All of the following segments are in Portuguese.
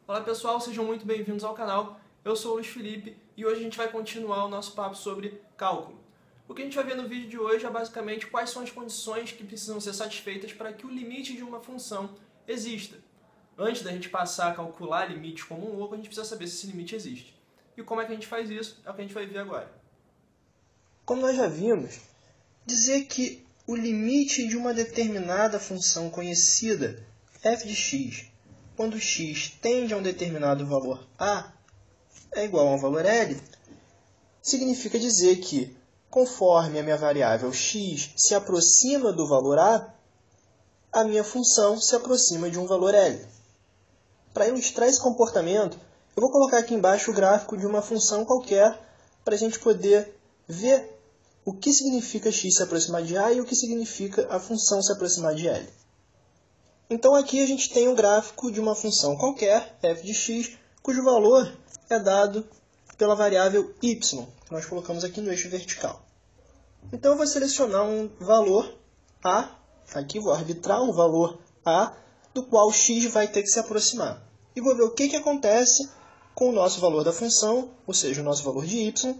Olá pessoal, sejam muito bem-vindos ao canal. Eu sou o Luiz Felipe e hoje a gente vai continuar o nosso papo sobre cálculo. O que a gente vai ver no vídeo de hoje é basicamente quais são as condições que precisam ser satisfeitas para que o limite de uma função exista. Antes da gente passar a calcular limites como um louco, a gente precisa saber se esse limite existe. E como é que a gente faz isso? É o que a gente vai ver agora. Como nós já vimos, dizer que o limite de uma determinada função conhecida, f de x, quando x tende a um determinado valor a, é igual a um valor L, significa dizer que, conforme a minha variável x se aproxima do valor a minha função se aproxima de um valor L. Para ilustrar esse comportamento, eu vou colocar aqui embaixo o gráfico de uma função qualquer para a gente poder ver o que significa x se aproximar de a e o que significa a função se aproximar de L. Então aqui a gente tem um gráfico de uma função qualquer, f de x, cujo valor é dado pela variável y, que nós colocamos aqui no eixo vertical. Então eu vou selecionar um valor a, aqui vou arbitrar um valor a, do qual x vai ter que se aproximar. E vou ver o que acontece com o nosso valor da função, ou seja, o nosso valor de y,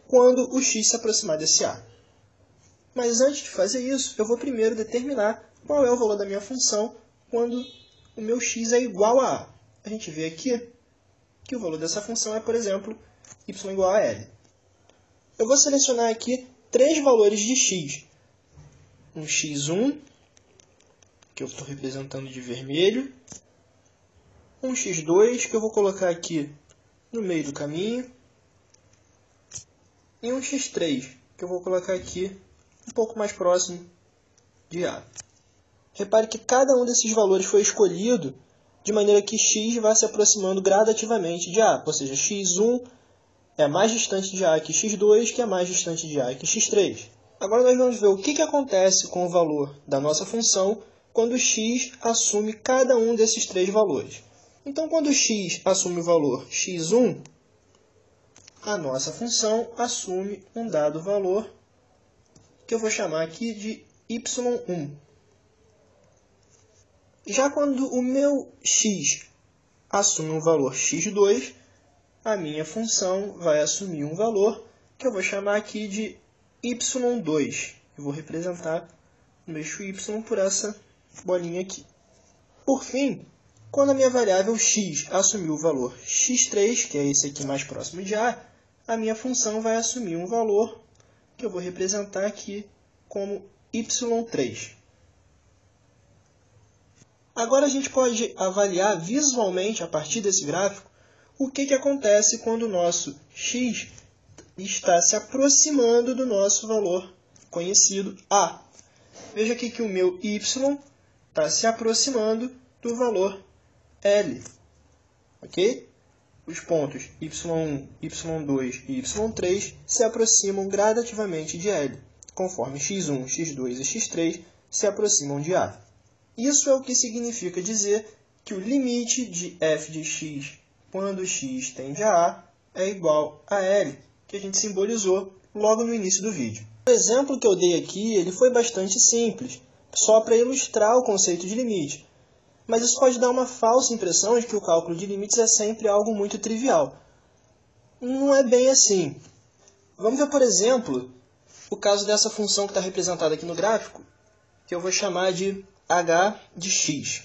quando o x se aproximar desse a. Mas antes de fazer isso, eu vou primeiro determinar qual é o valor da minha função quando o meu x é igual a a. A gente vê aqui que o valor dessa função é, por exemplo, y igual a L. Eu vou selecionar aqui três valores de x. Um x1, que eu estou representando de vermelho. Um x2, que eu vou colocar aqui no meio do caminho. E um x3, que eu vou colocar aqui um pouco mais próximo de a. Repare que cada um desses valores foi escolhido de maneira que x vai se aproximando gradativamente de a. Ou seja, x1 é mais distante de a que x2, que é mais distante de a que x3. Agora nós vamos ver o que acontece com o valor da nossa função quando x assume cada um desses três valores. Então, quando x assume o valor x1, a nossa função assume um dado valor que eu vou chamar aqui de y1. Já quando o meu x assume um valor x2, a minha função vai assumir um valor que eu vou chamar aqui de y2. Eu vou representar no eixo y por essa bolinha aqui. Por fim, quando a minha variável x assumir o valor x3, que é esse aqui mais próximo de a minha função vai assumir um valor que eu vou representar aqui como y3. Agora a gente pode avaliar visualmente, a partir desse gráfico, o que acontece quando o nosso x está se aproximando do nosso valor conhecido a. Veja aqui que o meu y está se aproximando do valor L. Ok? Os pontos y1, y2 e y3 se aproximam gradativamente de L, conforme x1, x2 e x3 se aproximam de a. Isso é o que significa dizer que o limite de f de x quando x tende a a é igual a L, que a gente simbolizou logo no início do vídeo. O exemplo que eu dei aqui ele foi bastante simples, só para ilustrar o conceito de limite. Mas isso pode dar uma falsa impressão de que o cálculo de limites é sempre algo muito trivial. Não é bem assim. Vamos ver, por exemplo, o caso dessa função que está representada aqui no gráfico, que eu vou chamar de h de x.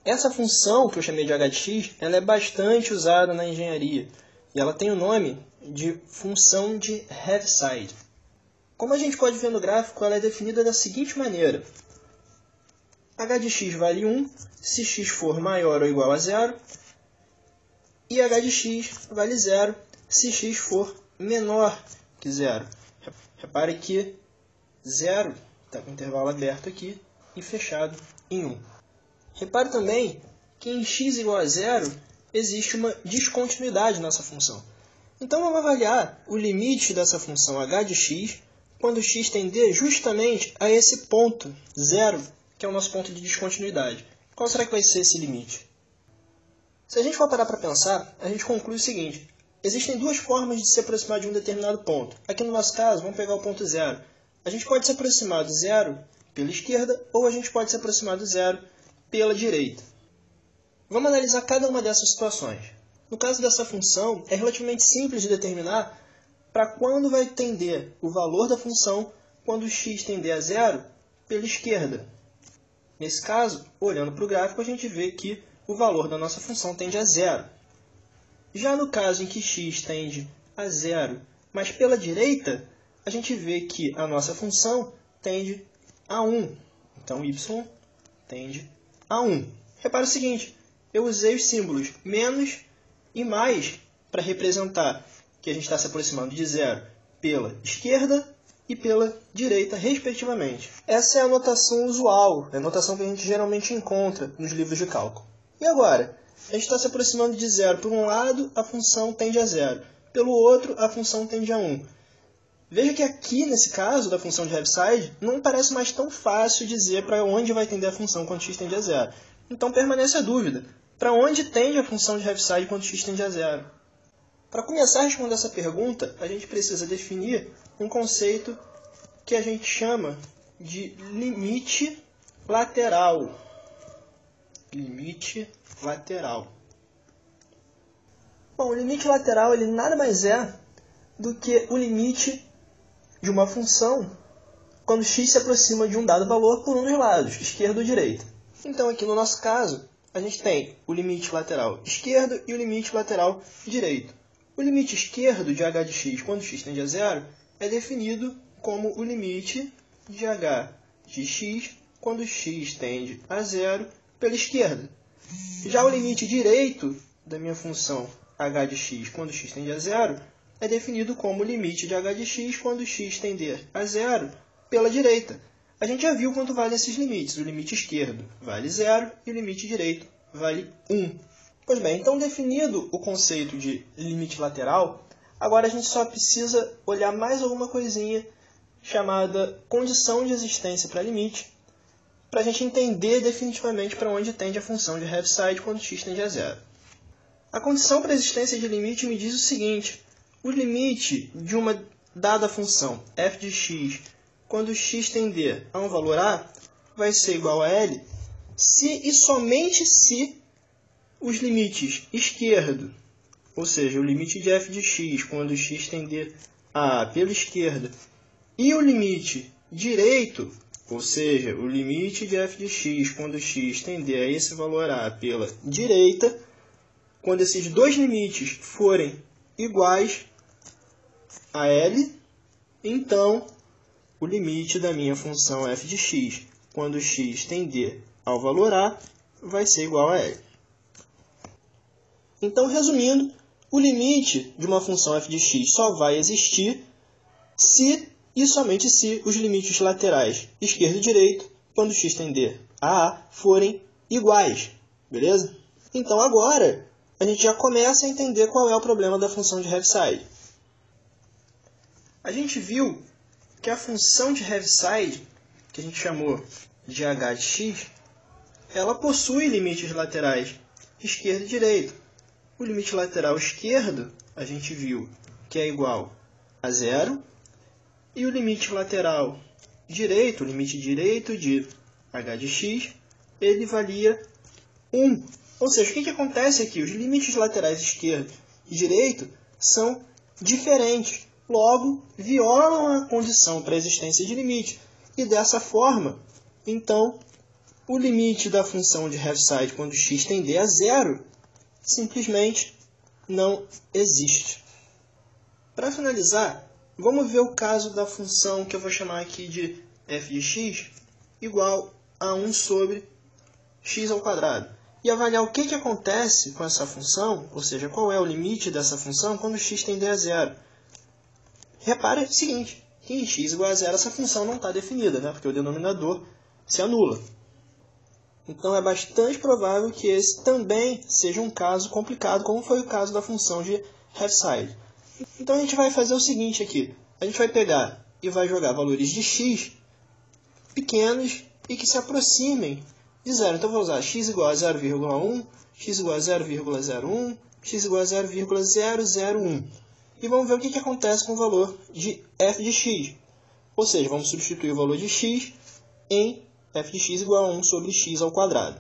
Essa função, que eu chamei de h de x, ela é bastante usada na engenharia. E ela tem o nome de função de Heaviside. Como a gente pode ver no gráfico, ela é definida da seguinte maneira. H de x vale 1 se x for maior ou igual a 0. E h de x vale 0 se x for menor que 0. Repare que 0 está com o intervalo aberto aqui e fechado em 1. Repare também que em x igual a 0 existe uma descontinuidade nessa função. Então vamos avaliar o limite dessa função h de x quando x tender justamente a esse ponto 0, que é o nosso ponto de descontinuidade. Qual será que vai ser esse limite? Se a gente for parar para pensar, a gente conclui o seguinte. Existem duas formas de se aproximar de um determinado ponto. Aqui no nosso caso, vamos pegar o ponto 0. A gente pode se aproximar do 0 pela esquerda ou a gente pode se aproximar do 0 pela direita. Vamos analisar cada uma dessas situações. No caso dessa função, é relativamente simples de determinar para quando vai tender o valor da função quando x tender a zero pela esquerda. Nesse caso, olhando para o gráfico, a gente vê que o valor da nossa função tende a zero. Já no caso em que x tende a zero, mas pela direita, a gente vê que a nossa função tende a 1. Então, y tende a 1. Repara o seguinte, eu usei os símbolos menos e mais para representar que a gente está se aproximando de zero pela esquerda e pela direita, respectivamente. Essa é a notação usual, é a notação que a gente geralmente encontra nos livros de cálculo. E agora? A gente está se aproximando de zero. Por um lado, a função tende a zero. Pelo outro, a função tende a 1. Veja que aqui, nesse caso da função de Heaviside, não parece mais tão fácil dizer para onde vai tender a função quando x tende a zero. Então permanece a dúvida. Para onde tende a função de Heaviside quando x tende a zero? Para começar a responder essa pergunta, a gente precisa definir um conceito que a gente chama de limite lateral. Limite lateral. Bom, o limite lateral ele nada mais é do que o limite de uma função quando x se aproxima de um dado valor por um dos lados, esquerda ou direita. Então, aqui no nosso caso, a gente tem o limite lateral esquerdo e o limite lateral direito. O limite esquerdo de h de x quando x tende a zero é definido como o limite de h de x quando x tende a zero pela esquerda. Já o limite direito da minha função h de x quando x tende a zero é definido como o limite de h de x quando x tender a zero pela direita. A gente já viu quanto valem esses limites. O limite esquerdo vale 0 e o limite direito vale 1. Pois bem, então definido o conceito de limite lateral, agora a gente só precisa olhar mais alguma coisinha chamada condição de existência para limite, para a gente entender definitivamente para onde tende a função de Heaviside quando x tende a zero. A condição para a existência de limite me diz o seguinte: o limite de uma dada função f de x quando x tender a um valor a vai ser igual a L se e somente se os limites esquerdo, ou seja, o limite de f de x quando x tender a pela esquerda, e o limite direito, ou seja, o limite de f de x quando x tender a esse valor a pela direita, quando esses dois limites forem iguais a L, então o limite da minha função f de x quando x tender ao valor a vai ser igual a L. Então, resumindo, o limite de uma função f de x só vai existir se e somente se os limites laterais esquerdo e direito, quando x tender a forem iguais. Beleza? Então, agora, a gente já começa a entender qual é o problema da função de Heaviside. A gente viu que a função de Heaviside, que a gente chamou de h de x, ela possui limites laterais esquerdo e direito. O limite lateral esquerdo, a gente viu que é igual a 0, e o limite lateral direito, o limite direito de h de x, ele valia 1. Ou seja, o que acontece aqui? Os limites laterais esquerdo e direito são diferentes. Logo, violam a condição para a existência de limite. E dessa forma, então, o limite da função de Heaviside quando x tender a 0 simplesmente não existe. Para finalizar, vamos ver o caso da função que eu vou chamar aqui de f de x igual a 1 sobre x ao quadrado. E avaliar o que acontece com essa função, ou seja, qual é o limite dessa função quando x tender a 0. Repare o seguinte, que em x igual a 0 essa função não está definida, né? Porque o denominador se anula. Então é bastante provável que esse também seja um caso complicado, como foi o caso da função de Heaviside. Então a gente vai fazer o seguinte aqui. A gente vai pegar e vai jogar valores de x pequenos e que se aproximem de 0. Então eu vou usar x igual a 0,1, x igual a 0,01, x igual a 0,001. E vamos ver o que acontece com o valor de f de x. Ou seja, vamos substituir o valor de x em f de x igual a 1 sobre x ao quadrado.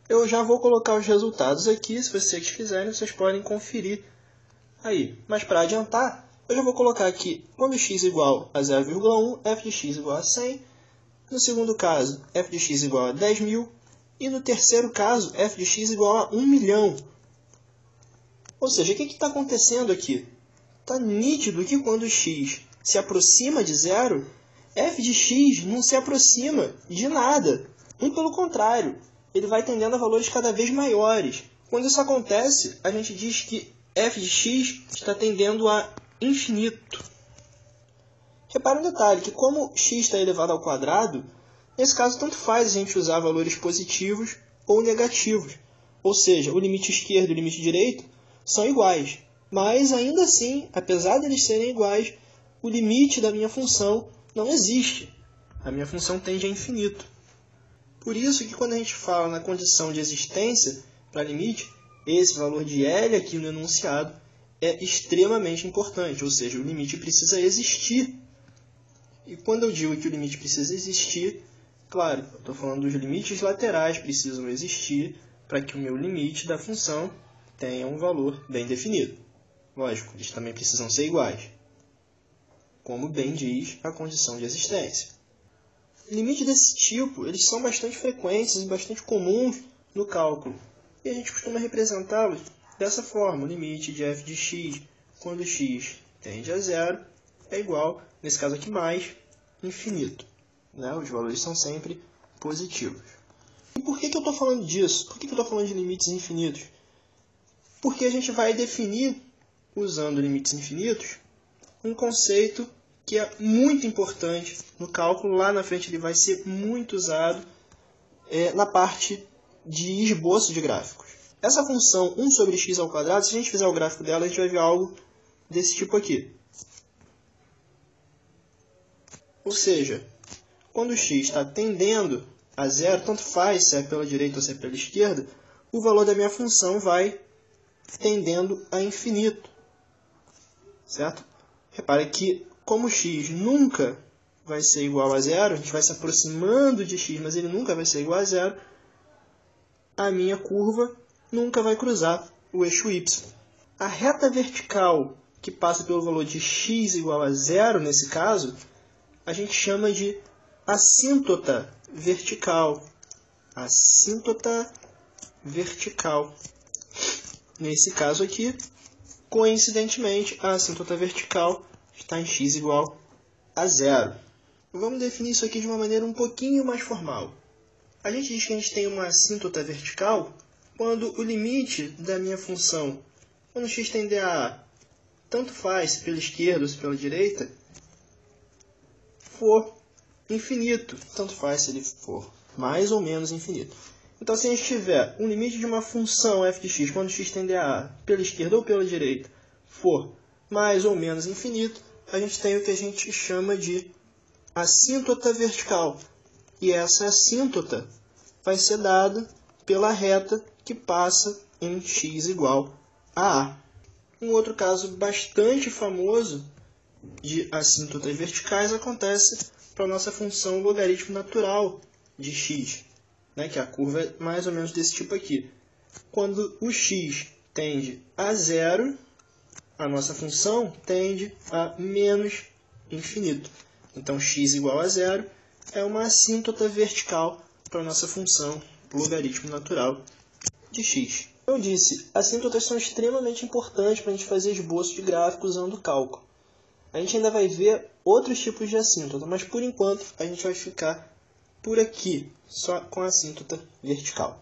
Eu já vou colocar os resultados aqui, se vocês quiserem, vocês podem conferir aí. Mas para adiantar, eu já vou colocar aqui, quando x igual a 0,1, f de x igual a 100. No segundo caso, f de x igual a 10.000. E no terceiro caso, f de x igual a 1 milhão. Ou seja, o que está acontecendo aqui? Está nítido que quando x se aproxima de zero, f de x não se aproxima de nada. Muito pelo contrário, ele vai tendendo a valores cada vez maiores. Quando isso acontece, a gente diz que f de x está tendendo a infinito. Repara um detalhe, que como x está elevado ao quadrado, nesse caso tanto faz a gente usar valores positivos ou negativos. Ou seja, o limite esquerdo e o limite direito são iguais. Mas ainda assim, apesar de eles serem iguais, o limite da minha função não existe. A minha função tende a infinito. Por isso que quando a gente fala na condição de existência para limite, esse valor de L aqui no enunciado é extremamente importante, ou seja, o limite precisa existir. E quando eu digo que o limite precisa existir, claro, eu estou falando dos limites laterais precisam existir para que o meu limite da função tenha um valor bem definido. Lógico, eles também precisam ser iguais, como bem diz a condição de existência. Limites desse tipo, eles são bastante frequentes e bastante comuns no cálculo. E a gente costuma representá-los dessa forma. O limite de f de x, quando x tende a zero, é igual, nesse caso aqui, mais infinito. Né? Os valores são sempre positivos. E por que eu estou falando disso? Por que eu estou falando de limites infinitos? Porque a gente vai definir, usando limites infinitos, um conceito que é muito importante no cálculo. Lá na frente ele vai ser muito usado na parte de esboço de gráficos. Essa função 1 sobre x ao quadrado, se a gente fizer o gráfico dela, a gente vai ver algo desse tipo aqui. Ou seja, quando x está tendendo a zero, tanto faz se é pela direita ou se é pela esquerda, o valor da minha função vai tendendo a infinito. Certo? Repare que, como x nunca vai ser igual a zero, a gente vai se aproximando de x, mas ele nunca vai ser igual a zero, a minha curva nunca vai cruzar o eixo y. A reta vertical que passa pelo valor de x igual a zero, nesse caso, a gente chama de assíntota vertical. Assíntota vertical. Nesse caso aqui, coincidentemente, a assíntota vertical está em x igual a zero. Vamos definir isso aqui de uma maneira um pouquinho mais formal. A gente diz que a gente tem uma assíntota vertical quando o limite da minha função, quando x tender a A, tanto faz se pela esquerda ou se pela direita, for infinito. Tanto faz se ele for mais ou menos infinito. Então, se a gente tiver um limite de uma função f de x, quando x tender a A, pela esquerda ou pela direita, for mais ou menos infinito, a gente tem o que a gente chama de assíntota vertical. E essa assíntota vai ser dada pela reta que passa em x igual a A. Um outro caso bastante famoso de assíntotas verticais acontece para a nossa função logaritmo natural de x, né, que a curva é mais ou menos desse tipo aqui. Quando o x tende a zero, a nossa função tende a menos infinito. Então, x igual a zero é uma assíntota vertical para a nossa função logaritmo natural de x. Como eu disse, assíntotas são extremamente importantes para a gente fazer esboço de gráfico usando o cálculo. A gente ainda vai ver outros tipos de assíntota, mas por enquanto a gente vai ficar por aqui, só com a assíntota vertical.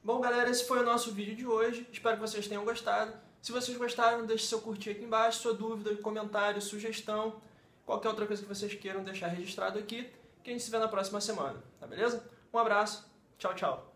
Bom, galera, esse foi o nosso vídeo de hoje. Espero que vocês tenham gostado. Se vocês gostaram, deixe seu curtir aqui embaixo, sua dúvida, comentário, sugestão, qualquer outra coisa que vocês queiram deixar registrado aqui, que a gente se vê na próxima semana, tá beleza? Um abraço, tchau, tchau.